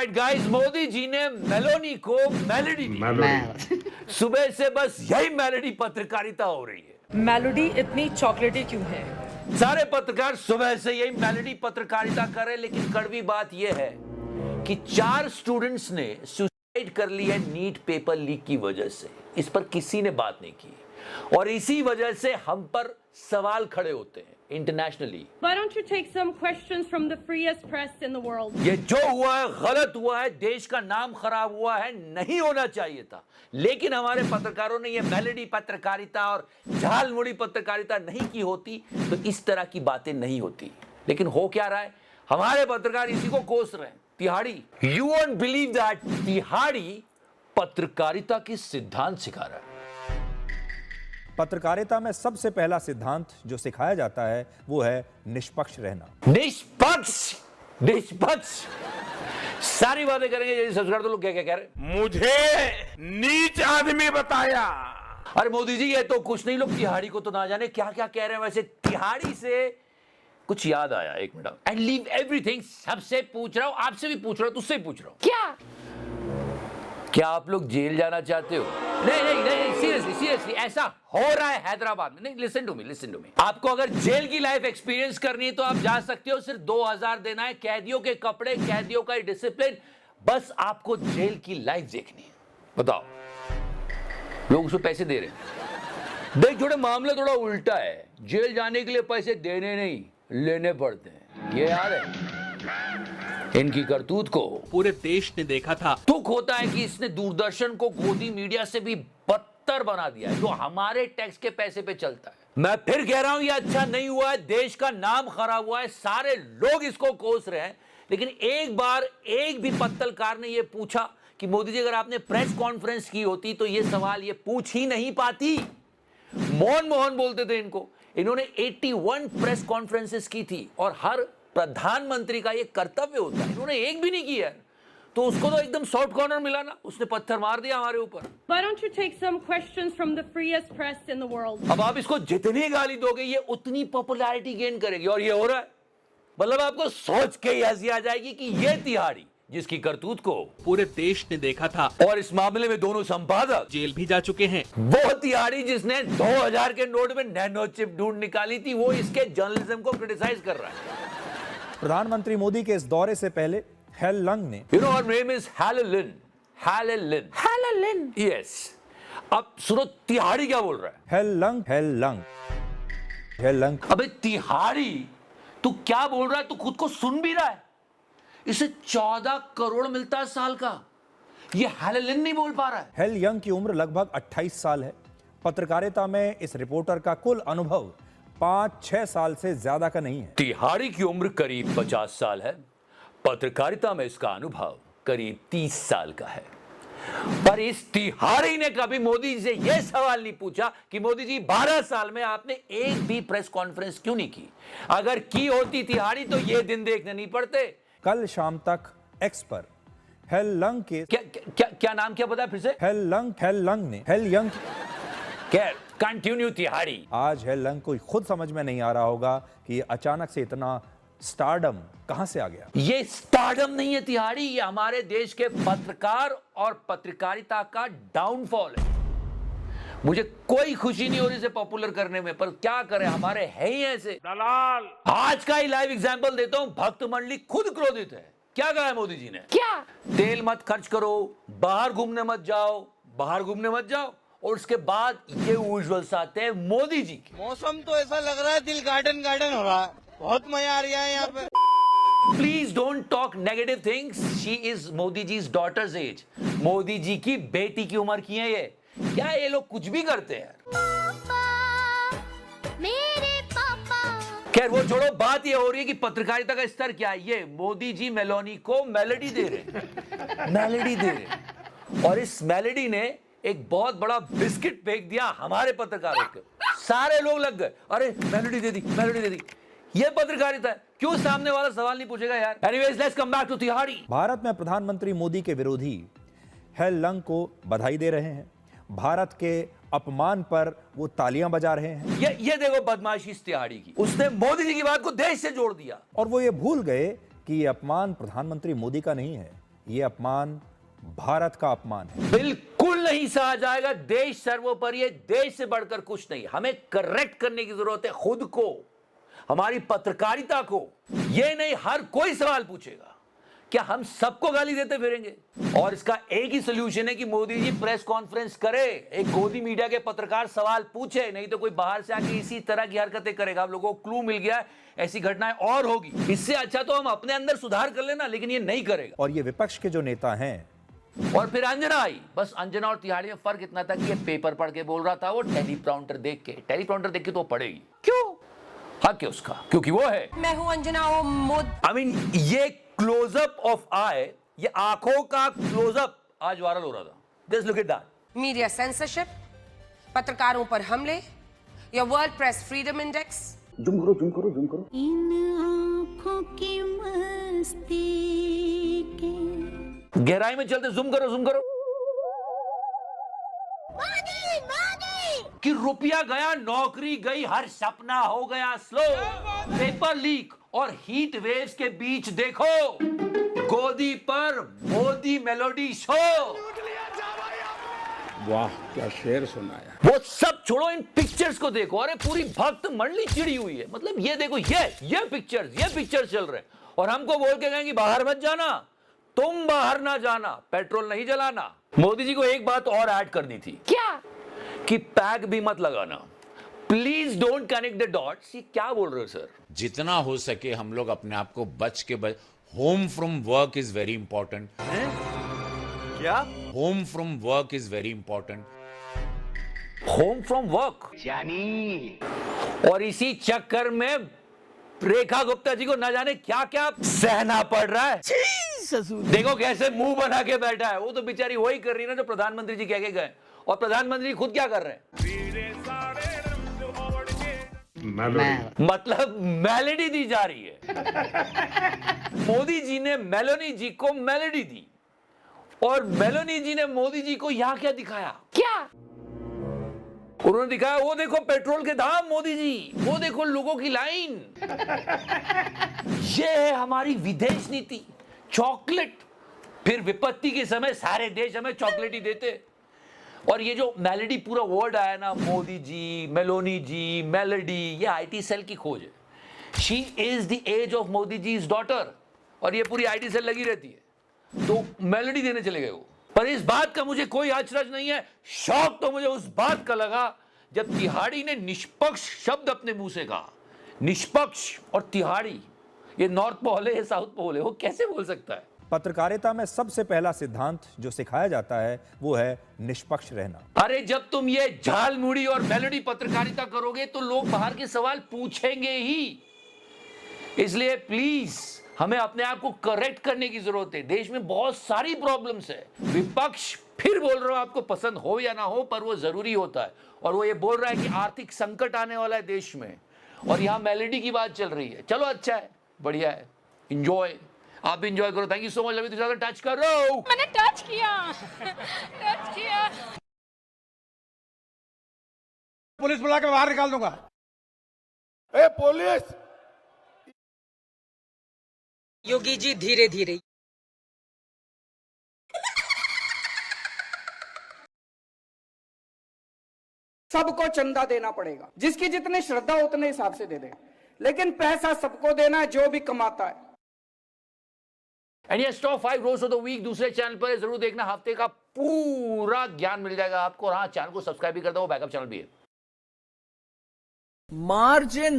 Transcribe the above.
Alright guys, Modi ji ने Meloni को melody दी। सुबह से बस यही मेलोडी पत्रकारिता हो रही है। मेलोडी इतनी चॉकलेटी क्यों है? सारे पत्रकार सुबह से यही मेलोडी पत्रकारिता कर रहे हैं, लेकिन कड़वी बात यह है कि 4 स्टूडेंट्स ने सुसाइड कर लिया नीट पेपर लीक की वजह से। इस पर किसी ने बात नहीं की और इसी वजह से हम पर सवाल खड़े होते हैं internationally. Why don't you take some questions from the freest press in the world? ये जो हुआ है गलत हुआ है, देश का नाम खराब हुआ है, नहीं होना चाहिए था। लेकिन हमारे पत्रकारों ने ये मेलोडी पत्रकारिता और झालमुड़ी पत्रकारिता नहीं की होती तो इस तरह की बातें नहीं होती। लेकिन हो क्या रहा है, हमारे पत्रकार इसी को कोस रहे हैं। तिहाड़ी, यू वोंट बिलीव दैट, तिहाड़ी पत्रकारिता की सिद्धांत सिखा रहा है। पत्रकारिता में सबसे पहला सिद्धांत जो सिखाया जाता है वो है निष्पक्ष रहना। निष्पक्ष, निष्पक्ष सारी बातें करेंगे। यदि सब्सक्राइब तो लोग क्या क्या कह रहे, मुझे नीच आदमी बताया। अरे मोदी जी ये तो कुछ नहीं, लोग तिहाड़ी को तो ना जाने क्या क्या कह रहे हैं। वैसे तिहाड़ी से कुछ याद आया, एक मिनट। एंड लीव एवरीथिंग, सबसे पूछ रहा हूं, आपसे भी पूछ रहा हूं, तुझसे भी पूछ रहा हूं, क्या आप लोग जेल जाना चाहते हो? नहीं नहीं नहीं, सीरियसली सीरियसली ऐसा हो रहा है हैदराबाद में। नहीं, listen to me, listen to me. आपको अगर जेल की लाइफ एक्सपीरियंस करनी है तो आप जा सकते हो। सिर्फ 2000 देना है, कैदियों के कपड़े, कैदियों का डिसिप्लिन, बस आपको जेल की लाइफ देखनी है। बताओ, लोग उसको पैसे दे रहे हैं। देख, थोड़ा मामला थोड़ा उल्टा है। जेल जाने के लिए पैसे देने नहीं, लेने पड़ते हैं। ये याद है इनकी करतूत को पूरे देश ने देखा था। दुख होता है कि इसने दूरदर्शन को गोदी मीडिया से भी बदतर बना दिया है, जो हमारे टैक्स के पैसे पे चलता है। मैं फिर कह रहा हूं, ये अच्छा नहीं हुआ है, देश का नाम खराब हुआ है, सारे लोग इसको कोस रहे हैं। लेकिन एक बार एक भी पत्रकार ने यह पूछा कि मोदी जी अगर आपने प्रेस कॉन्फ्रेंस की होती तो यह सवाल ये पूछ ही नहीं पाती। मोहन मोहन बोलते थे इनको। इन्होंने 81 प्रेस कॉन्फ्रेंसेस की थी और हर प्रधानमंत्री का ये कर्तव्य होता है, इन्होंने एक भी नहीं किया। तो उसको तो एकदम सॉफ्ट कॉर्नर मिला ना, उसने पत्थर मार दिया हमारे ऊपर। Why don't you take some questions from the freest press in the world? अब आप इसको जितनी गाली दोगे ये उतनी पॉपुलैरिटी गेन करेगी, और ये हो रहा है। मतलब आपको सोच के ही हंसी आ जाएगी कि ये तिहाड़ी जिसकी करतूत को पूरे देश ने देखा था और इस मामले में दोनों संपादक जेल भी जा चुके हैं। वो तिहाड़ी जिसने 2000 के नोट में नैनो चिप ढूंढ निकाली थी, वो इसके जर्नलिज्म को क्रिटिसाइज कर रहा है। प्रधानमंत्री मोदी के इस दौरे से पहले हेल लंग ने, You know her name is Helen Lin. Hello Yes. अब सुनो तिहाड़ी क्या बोल रहा है। Hello lung, hello lung, hello lung. अबे तिहाड़ी, तू क्या बोल रहा है? तू खुद को सुन भी रहा है? इसे 14 करोड़ मिलता है साल का, ये हेलन नहीं बोल पा रहा है। हेल यंग की उम्र लगभग 28 साल है। पत्रकारिता में इस रिपोर्टर का कुल अनुभव 5-6 साल से ज्यादा का नहीं है। तिहाड़ी की उम्र करीब 50 साल है, पत्रकारिता में इसका अनुभव करीब 30 साल का है। पर इस तिहाड़ी ने कभी मोदी जी से यह सवाल नहीं पूछा कि मोदी जी 12 साल में आपने एक भी प्रेस कॉन्फ्रेंस क्यों नहीं की। अगर की होती तिहाड़ी तो ये दिन देखने नहीं पड़ते। कल शाम तक एक्स पर हेल लंग के क्या नाम क्या बताया फिर से? हेल लंग ने, हेल यंग। कंटिन्यू तिहाड़ी। आज हेल लंग को खुद समझ में नहीं आ रहा होगा कि अचानक से इतना स्टारडम कहां से आ गया। ये स्टारडम नहीं है तिहाड़ी, ये हमारे देश के पत्रकार और पत्रकारिता का डाउनफॉल है। मुझे कोई खुशी नहीं हो रही इसे पॉपुलर करने में, पर क्या करें, हमारे है ही ऐसे दलाल। आज का ही लाइव एग्जांपल देता हूं। भक्त मंडली खुद क्रोधित है। क्या कहा है मोदी जी ने? क्या? तेल मत खर्च करो, बाहर घूमने मत जाओ, बाहर घूमने मत जाओ, और उसके बाद ये विजुअल्स आते हैं मोदी जी के। मौसम तो ऐसा लग रहा है दिल गार्डन गार्डन हो रहा है, बहुत मजा आ रहा है यहाँ पे। Please don't talk negative things. She is Modi ji daughter's age. Modi ji की बेटी की उम्र की है ये। क्या ये लोग कुछ भी करते हैं? मेरे पापा। खैर वो छोड़ो, बात ये हो रही है कि पत्रकारिता का स्तर क्या है। ये मोदी जी मेलोनी को मेलोडी दे रहे हैं, मेलोडी दे रहे हैं, और इस मेलोडी ने एक बहुत बड़ा बिस्किट फेंक दिया हमारे पत्रकारों के। सारे लोग लग गए, अरे मेलोडी दे दी, मेलोडी दे दी। ये पत्रकारिता है। क्यों सामने वाला सवाल नहीं पूछेगा यार? Anyways, let's come back to तिहाड़ी। भारत में प्रधानमंत्री मोदी के विरोधी हेल लंग को बधाई दे रहे हैं। भारत के अपमान पर वो तालियां बजा रहे हैं। ये देखो बदमाशी इस तिहाड़ी की। उसने मोदी जी की बात को देश से जोड़ दिया। और वो ये भूल गए कि ये अपमान प्रधानमंत्री मोदी का नहीं है, ये अपमान भारत का अपमान है। बिल्कुल नहीं सहा जाएगा। देश सर्वोपरि है, देश से बढ़कर कुछ नहीं। हमें करेक्ट करने की जरूरत है खुद को, हमारी पत्रकारिता को। ये नहीं हर कोई सवाल पूछेगा, क्या हम सबको गाली देते फिरेंगे? और इसका एक ही सोल्यूशन है कि मोदी जी प्रेस कॉन्फ्रेंस करे, एक गोदी मीडिया के पत्रकार सवाल पूछे, नहीं तो कोई बाहर से आके इसी तरह की हरकतें करेगा। आप लोगों को क्लू मिल गया, ऐसी घटनाएं और होगी। इससे अच्छा तो हम अपने अंदर सुधार कर लेना, लेकिन ये नहीं करेगा। और ये विपक्ष के जो नेता हैं, और फिर अंजना आई। बस अंजना और तिहाड़ी में फर्क इतना था कि ये पेपर पढ़ के बोल रहा था, वो टेलीप्रॉम्प्टर देख के तो पढ़ेगी। क्यों? हक है उसका, क्योंकि वो है। मैं हूं अंजना I mean, ये क्लोजअप ऑफ आई, ये आंखों का क्लोजअप आज वायरल हो रहा था। Just look at that. Media censorship, पत्रकारों पर हमले, या वर्ल्ड प्रेस फ्रीडम इंडेक्स। इन आँखों की मस्ती के गहराई में चलते, जूम करो कि रुपया गया, नौकरी गई, हर सपना हो गया स्लो। पेपर लीक और हीट वेव्स के बीच देखो गोदी पर मोदी मेलोडी शो। वाह क्या शेर सुनाया। वो सब छोड़ो, इन पिक्चर्स को देखो। अरे पूरी भक्त मंडली चिड़ी हुई है। मतलब ये देखो, ये पिक्चर्स चल रहे हैं और हमको बोल के गए कि बाहर मत जाना, तुम बाहर ना जाना, पेट्रोल नहीं जलाना। मोदी जी को एक बात और ऐड करनी थी। क्या? कि पैक भी मत लगाना। Please don't connect the dots. ये क्या बोल रहे हो सर? जितना हो सके हम लोग अपने आप को home from work is very important. क्या? Home from work is very important. Home from work और इसी चक्कर में रेखा गुप्ता जी को न जाने क्या क्या सहना पड़ रहा है। देखो कैसे मुंह बना के बैठा है। वो तो बेचारी वही कर रही है ना जो प्रधानमंत्री जी कह के गए। और प्रधानमंत्री खुद क्या कर रहे हैं? मतलब मेलोडी दी जा रही है। मोदी जी ने मेलोनी जी को मेलोडी दी और मेलोनी जी ने मोदी जी को यहां क्या दिखाया? क्या उन्होंने दिखाया? वो देखो पेट्रोल के दाम मोदी जी, वो देखो लोगों की लाइन। ये है हमारी विदेश नीति। चॉकलेट, फिर विपत्ति के समय सारे देश हमें चॉकलेट ही देते। और ये जो मेलोडी पूरा वर्ड आया ना, मोदी जी, मेलोनी जी, मेलोडी, ये आईटी सेल की खोज है। She is the age of Modi ji is daughter और ये पूरी आईटी सेल लगी रहती है। तो मेलोडी देने चले गए वो। पर इस बात का मुझे कोई अचरज नहीं है। शौक तो मुझे उस बात का लगा जब तिहाड़ी ने निष्पक्ष शब्द अपने मुंह से कहा। निष्पक्ष और तिहाड़ी, ये नॉर्थ पोल है, ये साउथ पोल है, वो कैसे बोल सकता है? पत्रकारिता में सबसे पहला सिद्धांत जो सिखाया जाता है वो है निष्पक्ष रहना। अरे जब तुम ये झालमुड़ी और मेलोडी पत्रकारिता करोगे तो लोग बाहर के सवाल पूछेंगे ही। इसलिए प्लीज हमें अपने आप को करेक्ट करने की जरूरत है। देश में बहुत सारी प्रॉब्लम्स है। विपक्ष, फिर बोल रहा हूं, आपको पसंद हो या ना हो, पर वो जरूरी होता है। और वो ये बोल रहा है कि आर्थिक संकट आने वाला है देश में और यहां मेलोडी की बात चल रही है। चलो अच्छा है, बढ़िया है, इंजॉय। आप भी इंजॉय करो। Thank you so much. अभी तो टच करो। मैंने टच किया। पुलिस बुला के बाहर निकाल दूंगा। ए पुलिस! योगी जी धीरे धीरे। सबको चंदा देना पड़ेगा, जिसकी जितनी श्रद्धा उतने हिसाब से दे दे, लेकिन पैसा सबको देना है जो भी कमाता है। एंड ये top 5 roast of the week दूसरे चैनल पर जरूर देखना। हफ्ते का पूरा ज्ञान मिल जाएगा आपको। और हाँ, चैनल को सब्सक्राइब भी कर दो, बैकअप चैनल भी है। Margin